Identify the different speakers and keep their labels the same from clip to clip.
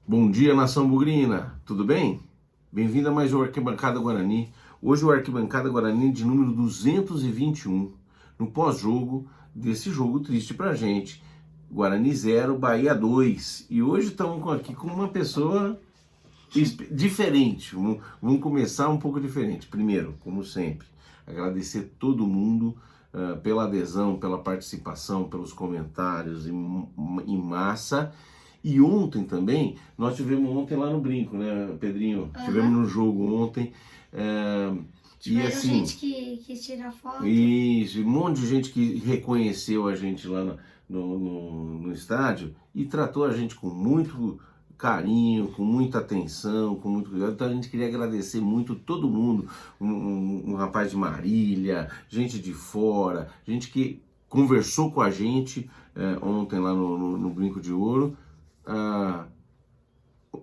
Speaker 1: Bom dia, nação bugrina, tudo bem? Bem-vindo a mais um Arquibancada Guarani. Hoje o Arquibancada Guarani de número 221, no pós-jogo desse jogo triste pra gente. Guarani 0, Bahia 2. E hoje estamos aqui com uma pessoa diferente. Vamos começar um pouco diferente. Primeiro, como sempre, agradecer todo mundo pela adesão, pela participação, pelos comentários em massa. E ontem também, nós tivemos ontem lá no Brinco, né, Pedrinho?
Speaker 2: Uhum.
Speaker 1: Tivemos no jogo ontem. E assim,
Speaker 2: gente que tira foto.
Speaker 1: isso, um monte de gente que reconheceu a gente lá no estádio e tratou a gente com muito carinho, com muita atenção, com muito cuidado. Então a gente queria agradecer muito todo mundo, um rapaz de Marília, gente de fora, gente que conversou com a gente ontem lá no Brinco de Ouro,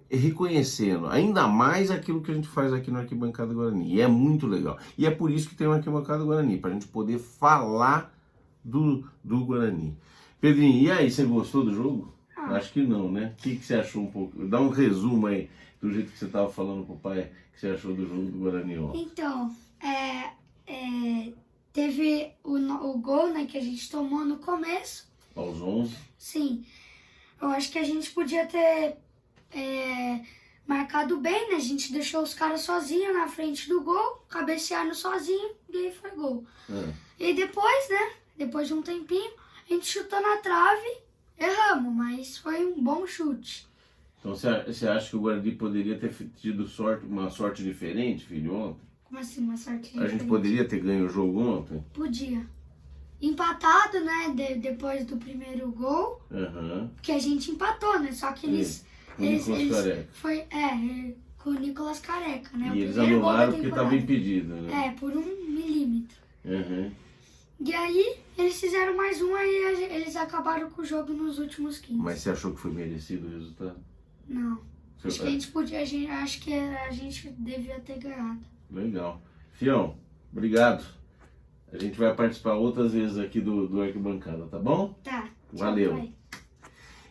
Speaker 1: reconhecendo ainda mais aquilo que a gente faz aqui no Arquibancada Guarani. E é muito legal. E é por isso que tem o Arquibancada Guarani, para a gente poder falar do Guarani. Pedrinho, e aí, você gostou do jogo? Acho que não, né? O que você achou um pouco? Dá um resumo aí do jeito que você estava falando pro pai, que você achou do jogo do Guarani ontem.
Speaker 2: Então, teve o gol, né, que a gente tomou no começo.
Speaker 1: Aos 11.
Speaker 2: Sim, eu acho que a gente podia ter marcado bem, né? A gente deixou os caras sozinhos na frente do gol, cabecearam sozinho e aí foi gol. E depois, né, depois de um tempinho, a gente chutou na trave, erramos, mas foi um bom chute.
Speaker 1: Então você acha que o Guarani poderia ter tido uma sorte diferente, filho, ontem?
Speaker 2: Como assim, uma sorte diferente?
Speaker 1: A gente poderia ter ganho o jogo ontem?
Speaker 2: Podia. Empatado, né, depois do primeiro gol, porque a gente empatou, né, só que eles...
Speaker 1: Com o Nicolas Careca.
Speaker 2: Foi, com o Nicolas Careca, né?
Speaker 1: E eles anularam porque estava impedido, né?
Speaker 2: Por 1 milímetro. E aí, eles fizeram mais um, aí eles acabaram com o jogo nos últimos 15.
Speaker 1: Mas você achou que foi merecido o resultado?
Speaker 2: Não. Acho que a gente devia ter ganhado.
Speaker 1: Legal. Fião, obrigado. A gente vai participar outras vezes aqui do Arquibancada, tá bom?
Speaker 2: Tá.
Speaker 1: Valeu.
Speaker 2: Pai.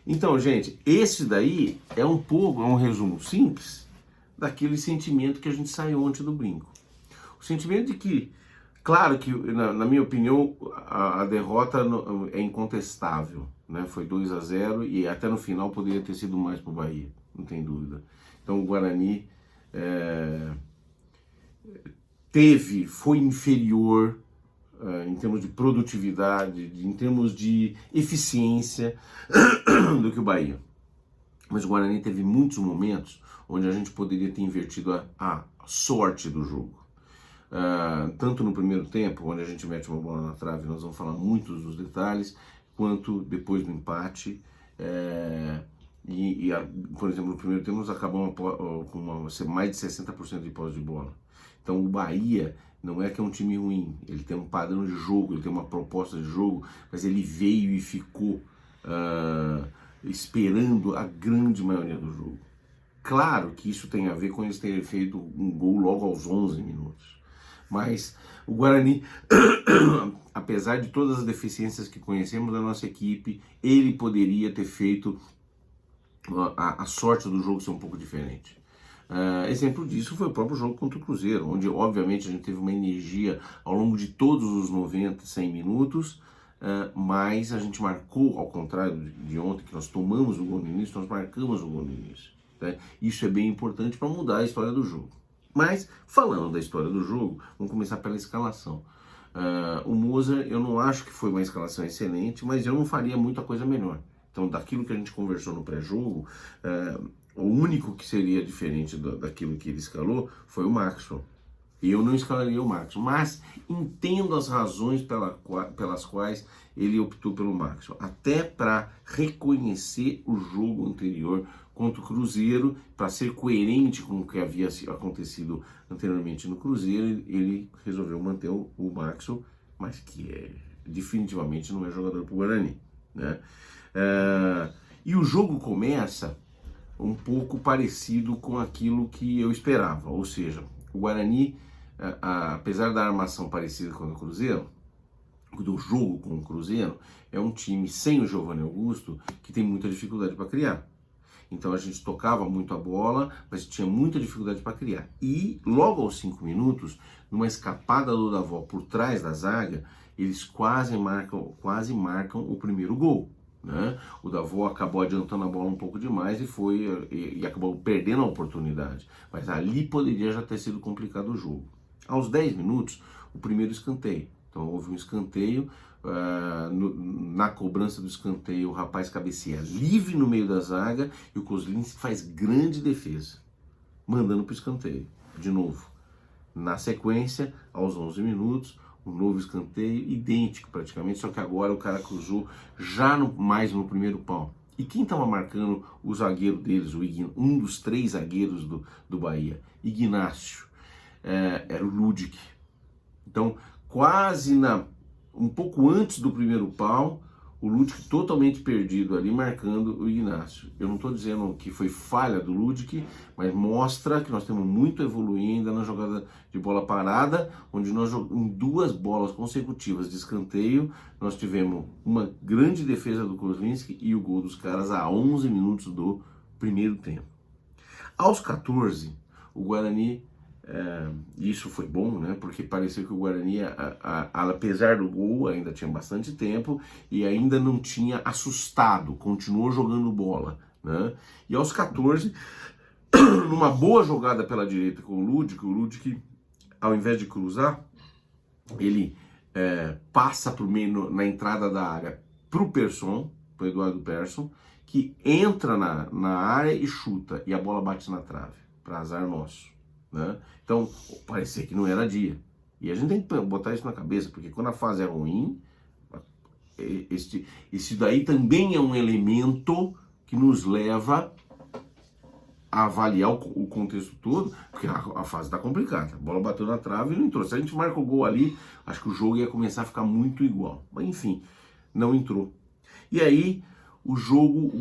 Speaker 1: Então, gente, esse daí é um resumo simples daquele sentimento que a gente saiu ontem do Brinco. O sentimento de que, claro que, na minha opinião, a derrota é incontestável, né? Foi 2-0 e até no final poderia ter sido mais para o Bahia, não tem dúvida. Então o Guarani foi inferior em termos de produtividade, em termos de eficiência do que o Bahia. Mas o Guarani teve muitos momentos onde a gente poderia ter invertido a sorte do jogo. Tanto no primeiro tempo, onde a gente mete uma bola na trave, nós vamos falar muitos dos detalhes, quanto depois do empate. Por exemplo, no primeiro tempo nós acabamos com mais de 60% de posse de bola. Então o Bahia não é que é um time ruim, ele tem um padrão de jogo, ele tem uma proposta de jogo, mas ele veio e ficou esperando a grande maioria do jogo. Claro que isso tem a ver com eles terem feito um gol logo aos 11 minutos. Mas o Guarani, apesar de todas as deficiências que conhecemos da nossa equipe, ele poderia ter feito a sorte do jogo ser um pouco diferente. Exemplo disso foi o próprio jogo contra o Cruzeiro, onde obviamente a gente teve uma energia ao longo de todos os 90, 100 minutos, mas a gente marcou, ao contrário de ontem, que nós tomamos o gol no início, nós marcamos o gol no início. Né? Isso é bem importante para mudar a história do jogo. Mas, falando da história do jogo, vamos começar pela escalação. O Moser, eu não acho que foi uma escalação excelente, mas eu não faria muita coisa melhor. Então, daquilo que a gente conversou no pré-jogo, o único que seria diferente daquilo que ele escalou foi o Maxwell. E eu não escalaria o Maxwell, mas entendo as razões pelas quais ele optou pelo Maxwell. Até para reconhecer o jogo anterior contra o Cruzeiro, para ser coerente com o que havia acontecido anteriormente no Cruzeiro, ele resolveu manter o Maxwell, mas que definitivamente não é jogador para o Guarani, né? E o jogo começa um pouco parecido com aquilo que eu esperava, ou seja, o Guarani, apesar da armação parecida com o Cruzeiro, do jogo com o Cruzeiro, é um time sem o Giovanni Augusto que tem muita dificuldade para criar. Então a gente tocava muito a bola, mas tinha muita dificuldade para criar. E logo aos 5 minutos, numa escapada do Davó por trás da zaga, eles quase marcam o primeiro gol. Né? O Davó acabou adiantando a bola um pouco demais e acabou perdendo a oportunidade. Mas ali poderia já ter sido complicado o jogo. Aos 10 minutos, o primeiro escanteio. Então houve um escanteio, na cobrança do escanteio o rapaz cabeceia livre no meio da zaga e o Kozlinski faz grande defesa, mandando para o escanteio. De novo, na sequência, aos 11 minutos, um novo escanteio, idêntico praticamente, só que agora o cara cruzou já mais no primeiro pau. E quem estava marcando o zagueiro deles, um dos 3 zagueiros do Bahia? Ignácio, era o Ludic. Então, quase um pouco antes do primeiro pau, o Ludic totalmente perdido ali, marcando o Ignácio. Eu não estou dizendo que foi falha do Ludic, mas mostra que nós temos muito a evoluir ainda na jogada de bola parada, onde nós em 2 bolas consecutivas de escanteio, nós tivemos uma grande defesa do Kozlinski e o gol dos caras a 11 minutos do primeiro tempo. Aos 14, o Guarani... isso foi bom, né? Porque parecia que o Guarani, apesar do gol, ainda tinha bastante tempo e ainda não tinha assustado, continuou jogando bola, né? E aos 14, numa boa jogada pela direita com o Ludic, ao invés de cruzar, ele passa pro meio, na entrada da área pro Eduardo Persson, que entra na área e chuta, e a bola bate na trave, para azar nosso. Né? Então, parecia que não era dia. E a gente tem que botar isso na cabeça, porque quando a fase é ruim, esse daí também é um elemento que nos leva a avaliar o contexto todo, porque a fase está complicada. A bola bateu na trave e não entrou. Se a gente marca o gol ali, acho que o jogo ia começar a ficar muito igual. Mas enfim, não entrou. E aí, o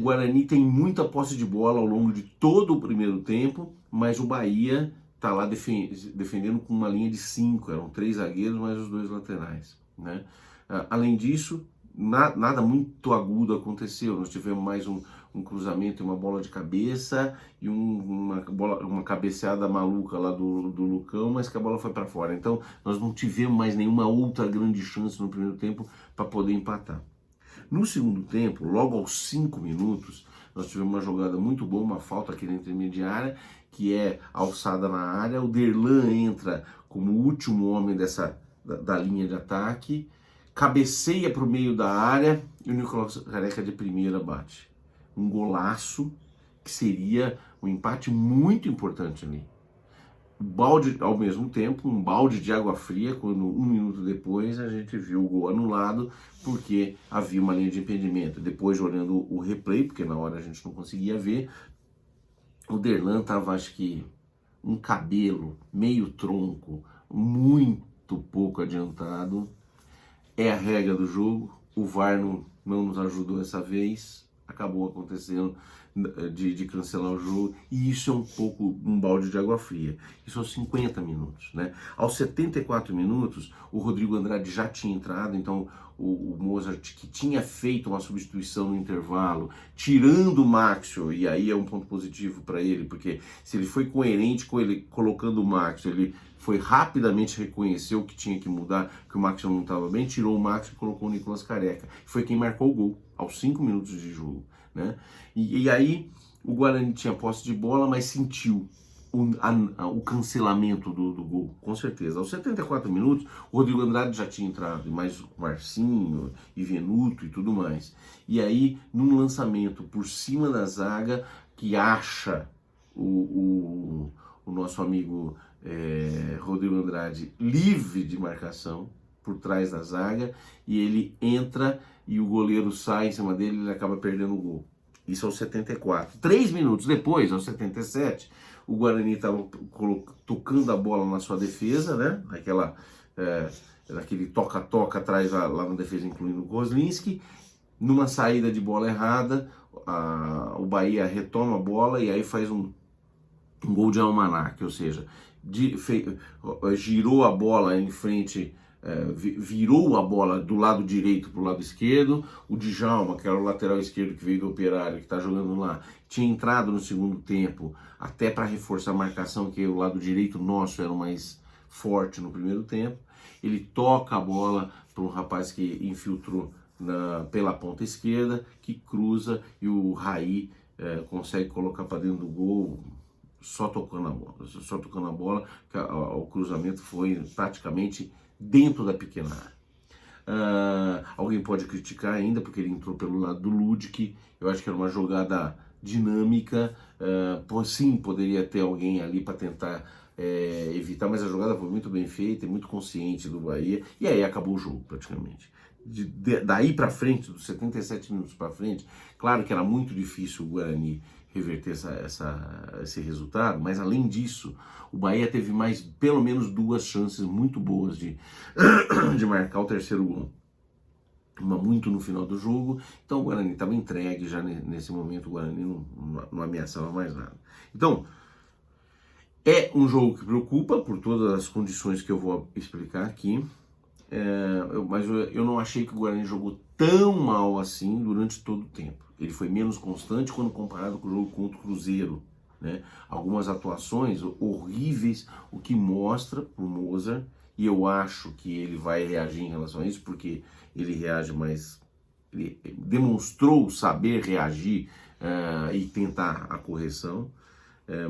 Speaker 1: Guarani tem muita posse de bola ao longo de todo o primeiro tempo, mas o Bahia está lá defendendo com uma linha de 5, eram 3 zagueiros mais os 2 laterais. Né? Além disso, nada muito agudo aconteceu, nós tivemos mais um cruzamento e uma bola de cabeça e uma cabeceada maluca lá do Lucão, mas que a bola foi para fora. Então nós não tivemos mais nenhuma outra grande chance no primeiro tempo para poder empatar. No segundo tempo, logo aos 5 minutos, nós tivemos uma jogada muito boa, uma falta aqui na intermediária, que é alçada na área, o Derlan entra como último homem da linha de ataque, cabeceia para o meio da área e o Nicolas Careca de primeira bate. Um golaço que seria um empate muito importante ali. Ao mesmo tempo, um balde de água fria, quando 1 minuto depois a gente viu o gol anulado, porque havia uma linha de impedimento. Depois, olhando o replay, porque na hora a gente não conseguia ver, o Derlan estava, acho que, um cabelo, meio tronco, muito pouco adiantado. É a regra do jogo, o VAR não nos ajudou essa vez, acabou acontecendo de cancelar o jogo, e isso é um pouco um balde de água fria. Isso aos 50 minutos, né? Aos 74 minutos, o Rodrigo Andrade já tinha entrado, então o Mozart, que tinha feito uma substituição no intervalo, tirando o Maxwell, e aí é um ponto positivo para ele, porque se ele foi coerente com ele colocando o Maxwell, ele foi rapidamente reconheceu que tinha que mudar, que o Maxwell não estava bem, tirou o Maxwell e colocou o Nicolas Careca. Foi quem marcou o gol, aos 5 minutos de jogo. Né? E aí o Guarani tinha posse de bola, mas sentiu o cancelamento do gol, com certeza. Aos 74 minutos, o Rodrigo Andrade já tinha entrado, mais o Marcinho e Venuto e tudo mais. E aí, num lançamento por cima da zaga, que acha o nosso amigo Rodrigo Andrade livre de marcação por trás da zaga, e ele entra e o goleiro sai em cima dele e ele acaba perdendo o gol. Isso aos 74. 3 minutos depois, aos 77, o Guarani estava tocando a bola na sua defesa, né? Aquele toca-toca atrás lá na defesa, incluindo o Kozlinski. Numa saída de bola errada, o Bahia retoma a bola e aí faz um gol de almanaque, ou seja, girou a bola em frente virou a bola do lado direito para o lado esquerdo. O Djalma, que era o lateral esquerdo que veio do Operário, que está jogando lá, tinha entrado no segundo tempo, até para reforçar a marcação, que o lado direito nosso era o mais forte no primeiro tempo. Ele toca a bola para um rapaz que infiltrou pela ponta esquerda, que cruza, e o Raí consegue colocar para dentro do gol, só tocando a bola, que o cruzamento foi praticamente dentro da pequena área. Alguém pode criticar ainda, porque ele entrou pelo lado do Ludic. Eu acho que era uma jogada dinâmica, sim, poderia ter alguém ali para tentar evitar, mas a jogada foi muito bem feita e muito consciente do Bahia, e aí acabou o jogo praticamente. Daí para frente, dos 77 minutos para frente, claro que era muito difícil o Guarani reverter esse resultado, mas além disso, o Bahia teve pelo menos 2 chances muito boas de marcar o terceiro gol. Uma muito no final do jogo, então o Guarani estava entregue já nesse momento, o Guarani não ameaçava mais nada. Então, é um jogo que preocupa por todas as condições que eu vou explicar aqui, mas eu não achei que o Guarani jogou tão mal assim durante todo o tempo. Ele foi menos constante quando comparado com o jogo contra o Cruzeiro, né? Algumas atuações horríveis, o que mostra para o Mozart, e eu acho que ele vai reagir em relação a isso, porque ele reage mais, ele demonstrou saber reagir e tentar a correção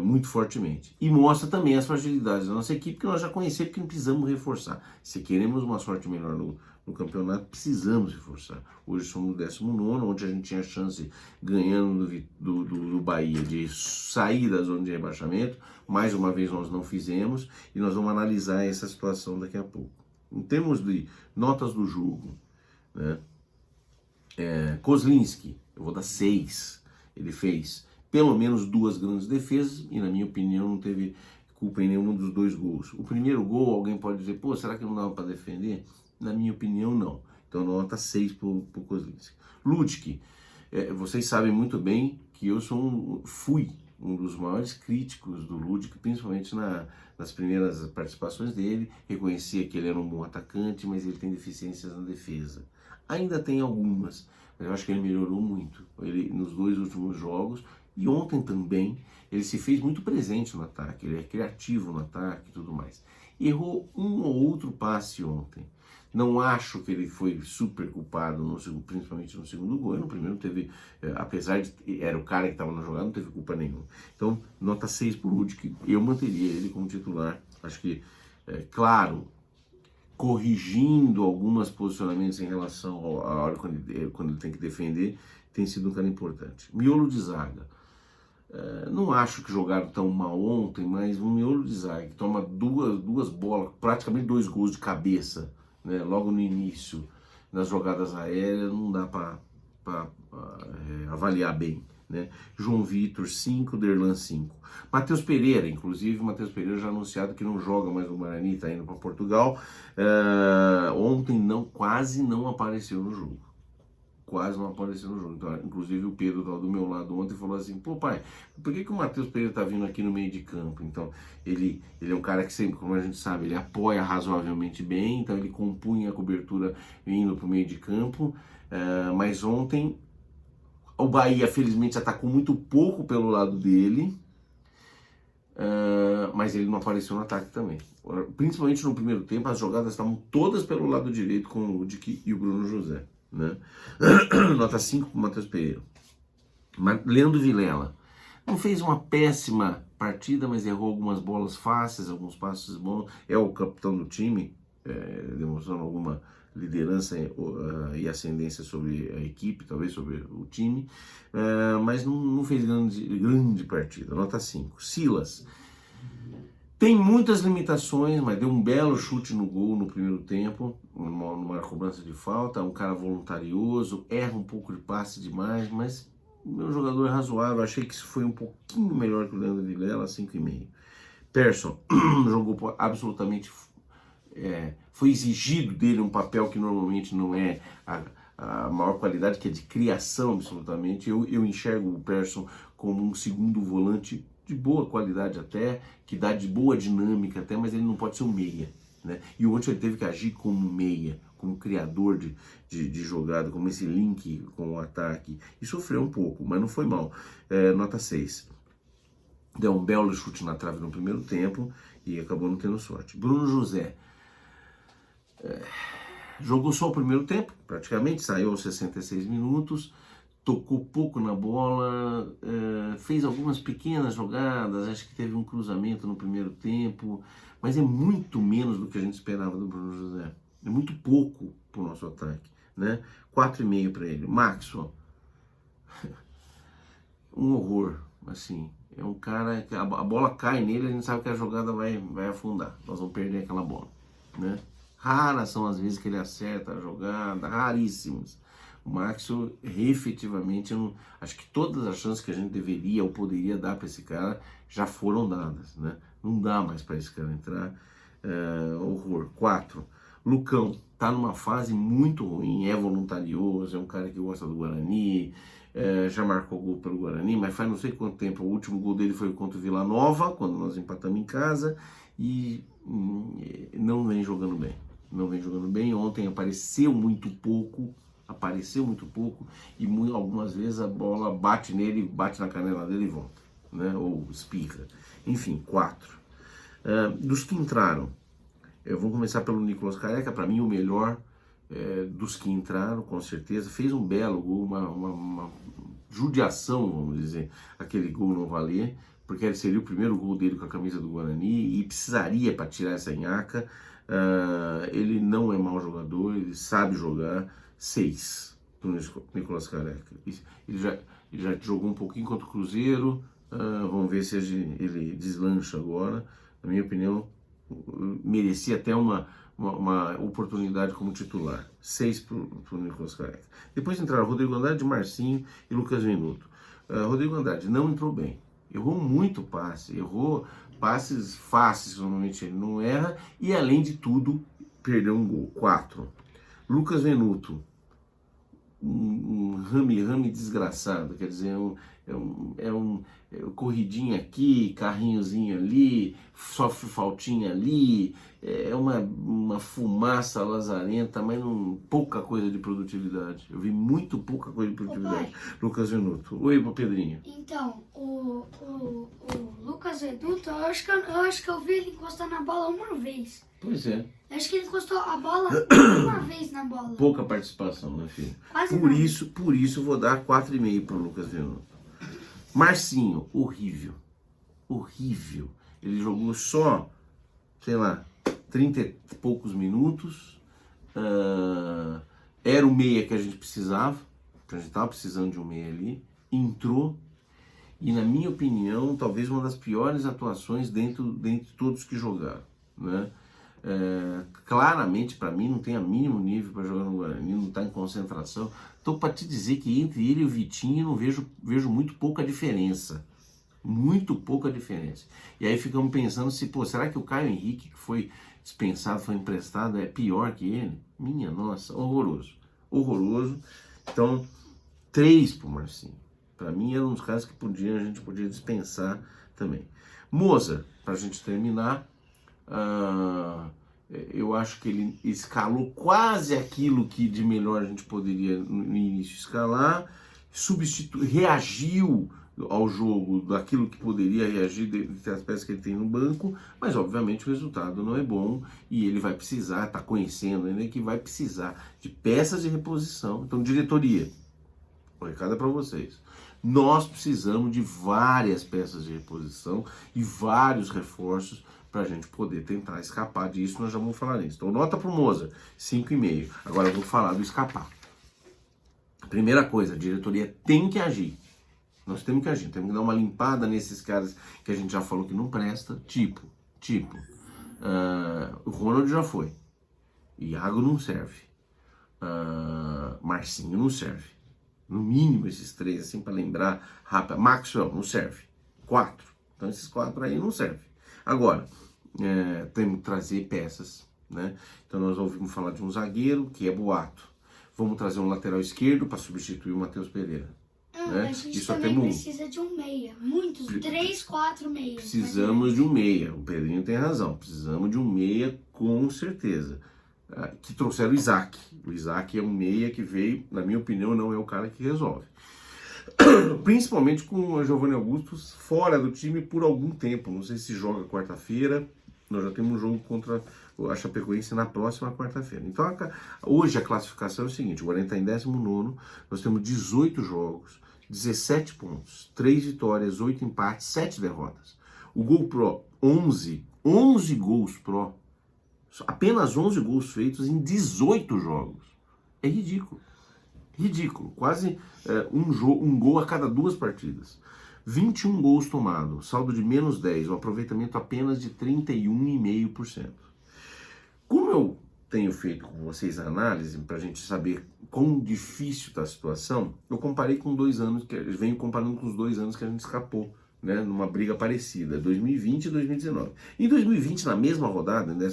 Speaker 1: muito fortemente. E mostra também as fragilidades da nossa equipe, que nós já conhecemos, que precisamos reforçar. Se queremos uma sorte melhor no campeonato, precisamos reforçar. Hoje somos o 19º, onde a gente tinha chance, ganhando do Bahia, de sair da zona de rebaixamento. Mais uma vez nós não fizemos, e nós vamos analisar essa situação daqui a pouco. Em termos de notas do jogo, né? Kozlinski, eu vou dar 6. Ele fez pelo menos 2 grandes defesas e, na minha opinião, não teve culpa em nenhum dos 2 gols. O primeiro gol, alguém pode dizer, pô, será que não dava para defender? Na minha opinião, não. Então, nota 6 para o Kozlinski. Ludic, vocês sabem muito bem que eu fui um dos maiores críticos do Ludic, principalmente nas primeiras participações dele. Reconhecia que ele era um bom atacante, mas ele tem deficiências na defesa. Ainda tem algumas, mas eu acho que ele melhorou muito. Nos 2 últimos jogos, e ontem também, ele se fez muito presente no ataque, ele é criativo no ataque e tudo mais. Errou um ou outro passe ontem. Não acho que ele foi super culpado, principalmente no segundo gol. No primeiro teve, apesar de era o cara que estava na jogada, não teve culpa nenhuma. Então, nota 6 por Ludic, eu manteria ele como titular. Acho que, claro, corrigindo alguns posicionamentos em relação à hora quando ele tem que defender, tem sido um cara importante. Miolo de zaga. Não acho que jogaram tão mal ontem, mas um miolo de zaga que toma duas bolas, praticamente 2 gols de cabeça, né, logo no início, nas jogadas aéreas, não dá para avaliar bem, né? João Vitor 5, Derlan 5. Matheus Pereira, inclusive, Matheus Pereira já anunciado que não joga mais no Guarani, está indo para Portugal. Ontem quase não apareceu no jogo. Quase não apareceu no jogo. Então, inclusive o Pedro estava do meu lado ontem e falou assim, pô pai, por que o Matheus Pereira está vindo aqui no meio de campo? Então, ele é um cara que sempre, como a gente sabe, ele apoia razoavelmente bem, então ele compunha a cobertura indo para o meio de campo, mas ontem o Bahia felizmente atacou muito pouco pelo lado dele, mas ele não apareceu no ataque também. Principalmente no primeiro tempo, as jogadas estavam todas pelo lado direito com o Ludic e o Bruno José, né? Nota 5 para o Matheus Pereira. Leandro Vilela não fez uma péssima partida, mas errou algumas bolas fáceis, alguns passes bons. É o capitão do time, demonstrando alguma liderança e ascendência sobre a equipe, talvez sobre o time, mas não fez grande partida. Nota 5. Silas tem muitas limitações, mas deu um belo chute no gol no primeiro tempo, numa cobrança de falta. Um cara voluntarioso, erra um pouco de passe demais, mas o meu jogador é razoável. Achei que isso foi um pouquinho melhor que o Leandro Vilela, 5,5. Persson jogou absolutamente, foi exigido dele um papel que normalmente não é a maior qualidade, que é de criação absolutamente. Eu enxergo o Persson como um segundo volante de boa qualidade até, que dá de boa dinâmica até, mas ele não pode ser um meia. né? E ontem ele teve que agir como meia, como criador de jogada, como esse link com o ataque. E sofreu um pouco, mas não foi mal. Nota 6. Deu um belo chute na trave no primeiro tempo e acabou não tendo sorte. Bruno José jogou só o primeiro tempo, praticamente, saiu aos 66 minutos, tocou pouco na bola, fez algumas pequenas jogadas, acho que teve um cruzamento no primeiro tempo, mas é muito menos do que a gente esperava do Bruno José. É muito pouco para o nosso ataque, né? 4,5 para ele. Maxwell, um horror, assim. É um cara que a bola cai nele, a gente sabe que a jogada vai afundar. Nós vamos perder aquela bola, né? Raras são as vezes que ele acerta a jogada, raríssimas. O Maxwell, efetivamente, acho que todas as chances que a gente deveria ou poderia dar para esse cara já foram dadas, né? Não dá mais para esse cara entrar. Horror. 4. Lucão tá numa fase muito ruim, é voluntarioso, é um cara que gosta do Guarani, já marcou gol pelo Guarani, mas faz não sei quanto tempo. O último gol dele foi contra o Vila Nova, quando nós empatamos em casa, e não vem jogando bem. Não vem jogando bem. Ontem apareceu muito pouco, e algumas vezes a bola bate nele, bate na canela dele e volta, né? Ou espirra. Enfim, 4. Dos que entraram, vamos começar pelo Nicolas Careca, para mim o melhor dos que entraram, com certeza. Fez um belo gol, uma judiação, vamos dizer, aquele gol não valer, porque seria o primeiro gol dele com a camisa do Guarani e precisaria para tirar essa nhaca. Ele não é mau jogador, ele sabe jogar. 6 para o Nicolas Careca. Ele já jogou um pouquinho contra o Cruzeiro, vamos ver se ele deslancha agora. Na minha opinião, merecia até uma oportunidade como titular. 6 para o Nicolas Careca. Depois entraram Rodrigo Andrade, Marcinho e Lucas Venuto. Rodrigo Andrade não entrou bem. Errou muito passe, errou passes fáceis, normalmente ele não erra, e além de tudo, perdeu um gol. 4. Lucas Venuto, um rame desgraçado, quer dizer, corridinha aqui, carrinhozinho ali, sofre faltinha ali, é uma fumaça lazarenta, mas pouca coisa de produtividade. Eu vi muito pouca coisa de produtividade. Lucas Venuto. Oi, Pedrinho.
Speaker 2: Então, o Lucas Venuto, eu acho que eu vi ele encostar na bola uma vez.
Speaker 1: Pois é.
Speaker 2: Eu acho que ele encostou a bola uma vez na bola.
Speaker 1: Pouca participação, meu filho.
Speaker 2: Quase
Speaker 1: Por isso eu vou dar 4,5 para o Lucas Venuto. Marcinho, horrível. Horrível. Ele jogou só, sei lá, 30 e poucos minutos. Era o meia que a gente precisava. A gente estava precisando de um meia ali. Entrou. E, na minha opinião, talvez uma das piores atuações dentre todos que jogaram, né? Claramente, para mim, não tem a mínimo nível para jogar no Guarani, não está em concentração. Estou para te dizer que entre ele e o Vitinho eu não vejo muito pouca diferença. Muito pouca diferença. E aí ficamos pensando será que o Caio Henrique, que foi dispensado, foi emprestado, é pior que ele? Minha nossa, horroroso. Horroroso. Então, 3 para o Marcinho. Para mim, era um dos casos que a gente podia dispensar também. Mozart, para a gente terminar, eu acho que ele escalou quase aquilo que de melhor a gente poderia no início escalar, reagiu ao jogo daquilo que poderia reagir entre as peças que ele tem no banco, mas obviamente o resultado não é bom e ele vai precisar, está conhecendo ainda que vai precisar de peças de reposição. Então, diretoria, o recado é para vocês. Nós precisamos de várias peças de reposição e vários reforços para a gente poder tentar escapar disso. Nós já vamos falar nisso. Então, nota para o Mozart, 5,5. Agora eu vou falar do escapar. Primeira coisa, a diretoria tem que agir. Nós temos que agir, temos que dar uma limpada nesses caras que a gente já falou que não presta, tipo, o Ronald já foi, Iago não serve, Marcinho não serve, no mínimo esses 3, assim, para lembrar rápido. Maxwell não serve, 4, então esses 4 aí não servem. Agora, temos que trazer peças, né? Então nós ouvimos falar de um zagueiro, que é boato, vamos trazer um lateral esquerdo para substituir o Matheus Pereira. né?
Speaker 2: A gente
Speaker 1: E só
Speaker 2: também
Speaker 1: temos
Speaker 2: precisa de um meia. Muitos, 3, 4 meias.
Speaker 1: Precisamos de um meia. O Pedrinho tem razão. Precisamos de um meia com certeza. Que trouxeram o Isaac. O Isaac é um meia que veio, na minha opinião, não é o cara que resolve. Principalmente com o Giovanni Augusto fora do time por algum tempo. Não sei se joga quarta-feira. Nós já temos um jogo contra a Chapecoense na próxima quarta-feira. Então, hoje a classificação é o seguinte: o Guarani está em 19º, nós temos 18 jogos, 17 pontos, 3 vitórias, 8 empates, 7 derrotas. O Gol Pro, 11 gols Pro, apenas 11 gols feitos em 18 jogos. É ridículo. Ridículo. Quase um gol a cada 2 partidas. 21 gols tomados, saldo de menos 10, um aproveitamento apenas de 31,5%. Como eu tenho feito com vocês a análise, para a gente saber quão difícil está a situação, eu comparei com 2 anos, venho comparando com os 2 anos que a gente escapou, né, numa briga parecida, 2020 e 2019. Em 2020, na mesma rodada, na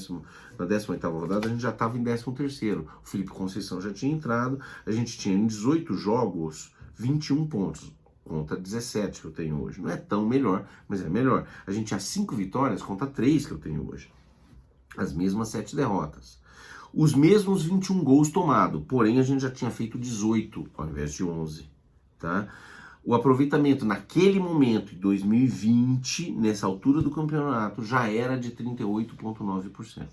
Speaker 1: 18ª rodada, a gente já estava em 13º. O Felipe Conceição já tinha entrado, a gente tinha em 18 jogos, 21 pontos. Contra 17 que eu tenho hoje. Não é tão melhor, mas é melhor. A gente tinha 5 vitórias contra 3 que eu tenho hoje. As mesmas 7 derrotas. Os mesmos 21 gols tomados, porém a gente já tinha feito 18 ao invés de 11. Tá? O aproveitamento naquele momento, em 2020, nessa altura do campeonato, já era de 38,9%.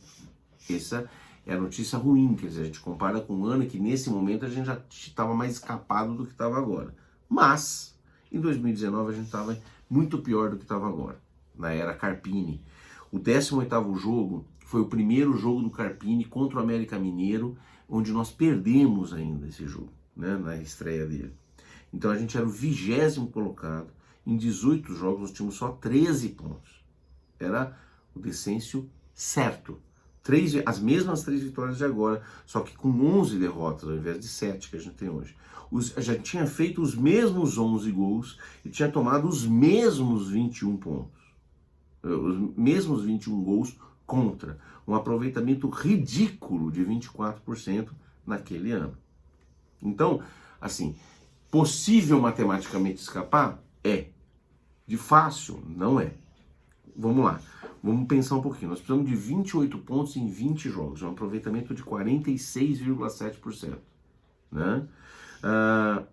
Speaker 1: Essa é a notícia ruim, quer dizer, a gente compara com um ano que nesse momento a gente já estava mais escapado do que estava agora. Mas em 2019 a gente estava muito pior do que estava agora, na era Carpini. O 18º jogo foi o primeiro jogo do Carpini contra o América Mineiro, onde nós perdemos ainda esse jogo, né, na estreia dele. Então a gente era o 20º colocado, em 18 jogos nós tínhamos só 13 pontos. Era o descenso certo. As mesmas 3 vitórias de agora, só que com 11 derrotas ao invés de 7 que a gente tem hoje. Já tinha feito os mesmos 11 gols e tinha tomado os mesmos 21 pontos. Os mesmos 21 gols contra. Um aproveitamento ridículo de 24% naquele ano. Então, assim, possível matematicamente escapar? É. De fácil? Não é. Vamos lá. Vamos pensar um pouquinho. Nós precisamos de 28 pontos em 20 jogos. Um aproveitamento de 46,7%. Né?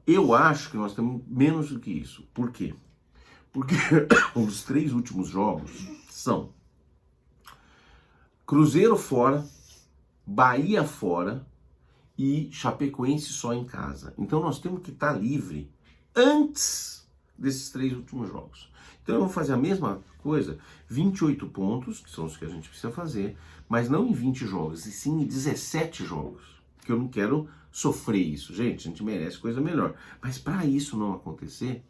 Speaker 1: Eu acho que nós temos menos do que isso. Por quê? Porque os 3 últimos jogos são Cruzeiro fora, Bahia fora e Chapecoense só em casa. Então nós temos que estar livre antes desses 3 últimos jogos. Então eu vou fazer a mesma coisa, 28 pontos, que são os que a gente precisa fazer, mas não em 20 jogos, e sim em 17 jogos. Porque eu não quero sofrer isso. Gente, a gente merece coisa melhor. Mas para isso não acontecer,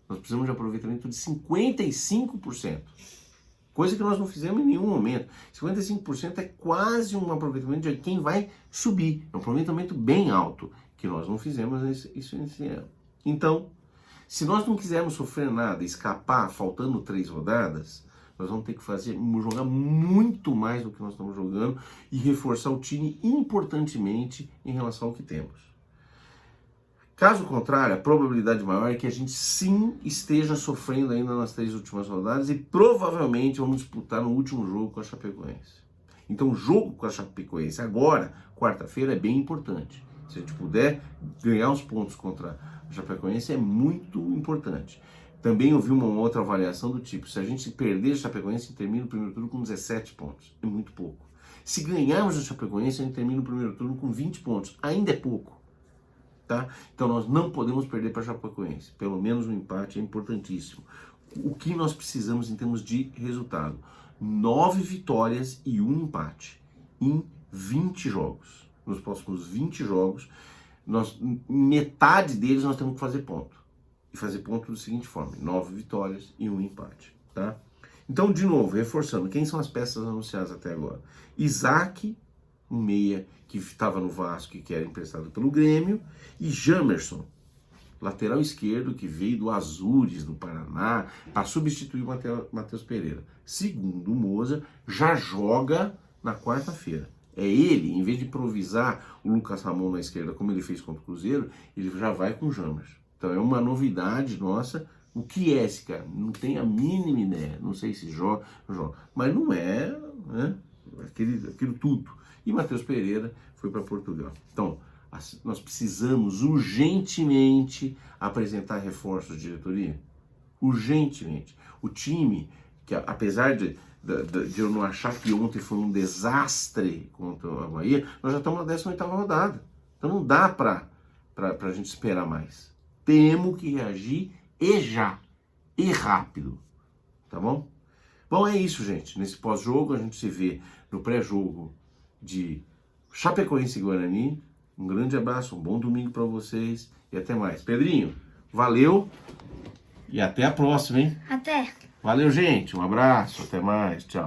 Speaker 1: nós precisamos de aproveitamento de 55%. Coisa que nós não fizemos em nenhum momento. 55% é quase um aproveitamento de quem vai subir. É um aproveitamento bem alto, que nós não fizemos isso nesse ano. Então, se nós não quisermos sofrer nada, escapar faltando 3 rodadas, nós vamos ter que jogar muito mais do que nós estamos jogando e reforçar o time importantemente em relação ao que temos. Caso contrário, a probabilidade maior é que a gente sim esteja sofrendo ainda nas 3 últimas rodadas e provavelmente vamos disputar no último jogo com a Chapecoense. Então o jogo com a Chapecoense agora, quarta-feira, é bem importante. Se a gente puder ganhar os pontos contra a Chapecoense é muito importante. Também ouvi uma outra avaliação do tipo, se a gente perder a Chapecoense, a gente termina o primeiro turno com 17 pontos. É muito pouco. Se ganharmos a Chapecoense, a gente termina o primeiro turno com 20 pontos. Ainda é pouco. Tá? Então nós não podemos perder para a Chapecoense. Pelo menos um empate é importantíssimo. O que nós precisamos em termos de resultado? 9 vitórias e 1 empate em 20 jogos. Nos próximos 20 jogos, metade deles nós temos que fazer ponto. E fazer ponto da seguinte forma: 9 vitórias e 1 empate. Tá? Então, de novo, reforçando, quem são as peças anunciadas até agora? Isaac, um meia que estava no Vasco e que era emprestado pelo Grêmio, e Jamerson, lateral esquerdo que veio do Azures, do Paraná, para substituir o Matheus Pereira. Segundo o Moza, já joga na quarta-feira. É ele, em vez de improvisar o Lucas Ramon na esquerda, como ele fez contra o Cruzeiro, ele já vai com o Jamerson. Então é uma novidade nossa. O que é esse cara? Não tenho a mínima ideia. Não sei se joga, mas não é, né, aquilo tudo. E Matheus Pereira foi para Portugal. Então, nós precisamos urgentemente apresentar reforços de diretoria. Urgentemente. O time, que apesar de eu não achar que ontem foi um desastre contra a Bahia, nós já estamos na 18ª rodada. Então não dá para a gente esperar mais. Temos que reagir e já. E rápido. Tá bom? Bom, é isso, gente. Nesse pós-jogo, a gente se vê no pré-jogo de Chapecoense e Guarani. Um grande abraço, um bom domingo para vocês e até mais. Pedrinho, valeu e até a próxima, hein?
Speaker 2: Até.
Speaker 1: Valeu, gente. Um abraço, até mais. Tchau.